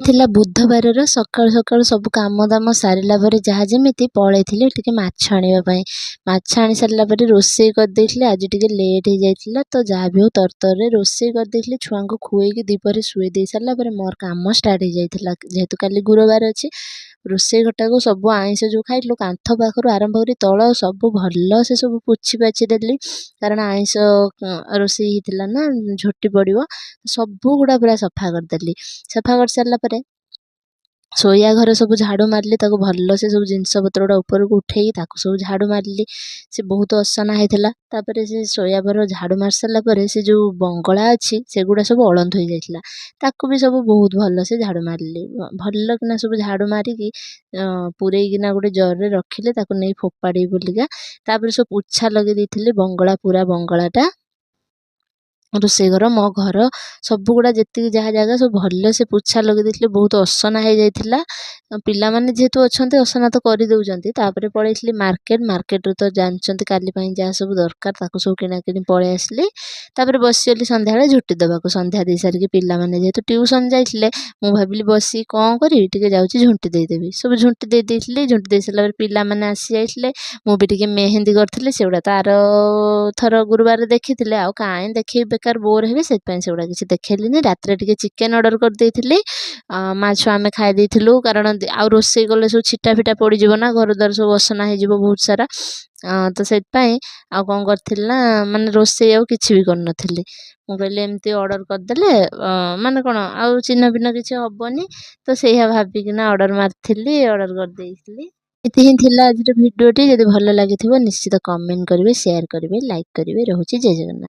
ଥିଲା ବୁଧବାରର ସକାଳୁ ସକାଳୁ ସବୁ କାମ ଦାମ ସାରିଲା ପରେ ଯାହା ଯେମିତି ପଳେଇଥିଲି ଟିକେ ମାଛ ଆଣିବା ପାଇଁ। ମାଛ ଆଣି ସାରିଲା ପରେ ରୋଷେଇ କରିଦେଇଥିଲି। ଆଜି ଟିକେ ଲେଟ୍ ହେଇଯାଇଥିଲା ତ ଯାହା ବି ହଉ ତରତରରେ ରୋଷେଇ କରିଦେଇଥିଲି। ଛୁଆଙ୍କୁ ଖୁଏଇକି ଦ୍ୱିପହରେ ଶୋଇ ଦେଇ ସାରିଲା ପରେ ମୋର କାମ ଷ୍ଟାର୍ଟ ହେଇଯାଇଥିଲା। ଯେହେତୁ କାଲି ଗୁରୁବାର ଅଛି, ରୋଷେଇ ଘରଟାକୁ ସବୁ ଆଇଁଷ ଯେଉଁ ଖାଇଥିଲୁ କାନ୍ଥ ପାଖରୁ ଆରମ୍ଭ କରି ତଳ ସବୁ ଭଲ ସେ ସବୁ ପୋଛି ପାଛି ଦେଲି, କାରଣ ଆଇଁଷ ରୋଷେଇ ହେଇଥିଲା ନା, ଝୋଟି ପଡ଼ିବ। ସବୁଗୁଡ଼ା ପୁରା ସଫା କରିଦେଲି। ସଫା କରିସାରିଲା ପରେ ଶୋଇବା ଘର ସବୁ ଝାଡ଼ୁ ମାରିଲି, ତାକୁ ଭଲସେ ସବୁ ଜିନିଷପତ୍ର ଗୁଡ଼ା ଉପରକୁ ଉଠେଇକି ତାକୁ ସବୁ ଝାଡ଼ୁ ମାରିଲି। ସେ ବହୁତ ଅସନା ହେଇଥିଲା। ତାପରେ ସେ ଶୋଇବା ଘର ଝାଡ଼ୁ ମାରି ସାରିଲା ପରେ ସେ ଯେଉଁ ବଙ୍ଗଳା ଅଛି ସେଗୁଡ଼ା ସବୁ ଅଳନ୍ଧୁ ହେଇଯାଇଥିଲା, ତାକୁ ବି ସବୁ ବହୁତ ଭଲସେ ଝାଡ଼ୁ ମାରିଲି। ଭଲକିନା ସବୁ ଝାଡ଼ୁ ମାରିକି ପୂରେଇକିନା ଗୋଟେ ଜରିରେ ରଖିଲି, ତାକୁ ନେଇ ଫୋପାଡ଼ିବି ବୋଲିକା। ତାପରେ ସବୁ ପୋଛା ଲଗେଇ ଦେଇଥିଲି ବଙ୍ଗଳା, ପୁରା ବଙ୍ଗଳାଟା, ରୋଷେଇ ଘର, ମୋ ଘର ସବୁଗୁଡ଼ା ଯେତିକି ଯାହା ଜାଗା ସବୁ ଭଲସେ ପୋଛା ଲଗେଇ ଦେଇଥିଲି। ବହୁତ ଅସନା ହେଇଯାଇଥିଲା। ପିଲାମାନେ ଯେହେତୁ ଅଛନ୍ତି ଅସନା ତ କରିଦେଉଛନ୍ତି। ତାପରେ ପଳେଇଥିଲି ମାର୍କେଟରୁ ତ ଜାଣିଛନ୍ତି କାଲି ପାଇଁ ଯାହା ସବୁ ଦରକାର ତାକୁ ସବୁ କିଣାକିଣି ପଳେଇ ଆସିଲି। ତାପରେ ବସିଗଲି ସନ୍ଧ୍ୟାବେଳେ ଝୁଟି ଦେବାକୁ। ସନ୍ଧ୍ୟା ଦେଇ ସାରିକି ପିଲାମାନେ ଯେହେତୁ ଟ୍ୟୁସନ୍ ଯାଇଥିଲେ, ମୁଁ ଭାବିଲି ବସିକି କ'ଣ କରିବି, ଟିକେ ଯାଉଛି ଝୁଣ୍ଟି ଦେଇଦେବି। ସବୁ ଝୁଣ୍ଟି ଦେଇଥିଲି। ଝୁଣ୍ଟି ଦେଇ ସାରିଲା ପରେ ପିଲାମାନେ ଆସି ଯାଇଥିଲେ। ମୁଁ ବି ଟିକେ ମେହେନ୍ଦି କରିଥିଲି। ସେଗୁଡ଼ା ତ ଆର ଥର ଗୁରୁବାର ଦେଖିଥିଲେ, ଆଉ କାହିଁ ଦେଖେଇବି, ବେକାର ବୋର୍ ହେବି, ସେଥିପାଇଁ ସେଗୁଡ଼ା କିଛି ଦେଖେଇଲିନି। ରାତିରେ ଟିକେ ଚିକେନ୍ ଅର୍ଡ଼ର କରିଦେଇଥିଲି। ମା ଛୁଆ ଆମେ ଖାଇ ଦେଇଥିଲୁ, କାରଣ ଆଉ ରୋଷେଇ କଲେ ସବୁ ଛିଟା ଫିଟା ପଡ଼ିଯିବ ନା, ଘର ଦ୍ୱାର ସବୁ ଅସନା ହେଇଯିବ ବହୁତ ସାରା। ତ ସେଥିପାଇଁ ଆଉ କ'ଣ କରିଥିଲି ନା, ମାନେ ରୋଷେଇ ଆଉ କିଛି ବି କରିନଥିଲି। ମୁଁ କହିଲି ଏମିତି ଅର୍ଡ଼ର କରିଦେଲେ ମାନେ କ'ଣ ଆଉ ଚିହ୍ନ ଫିହ୍ନ କିଛି ହେବନି, ତ ସେଇଆ ଭାବିକିନା ଅର୍ଡ଼ର ମାରିଥିଲି, ଅର୍ଡ଼ର କରିଦେଇଥିଲି। ଏମିତି ହିଁ ଥିଲା ଆଜିର ଭିଡ଼ିଓଟି। ଯଦି ଭଲ ଲାଗିଥିବ ନିଶ୍ଚିତ କମେଣ୍ଟ କରିବେ, ସେୟାର କରିବେ, ଲାଇକ୍ କରିବେ। ରହୁଛି, ଜୟ ଜଗନ୍ନାଥ।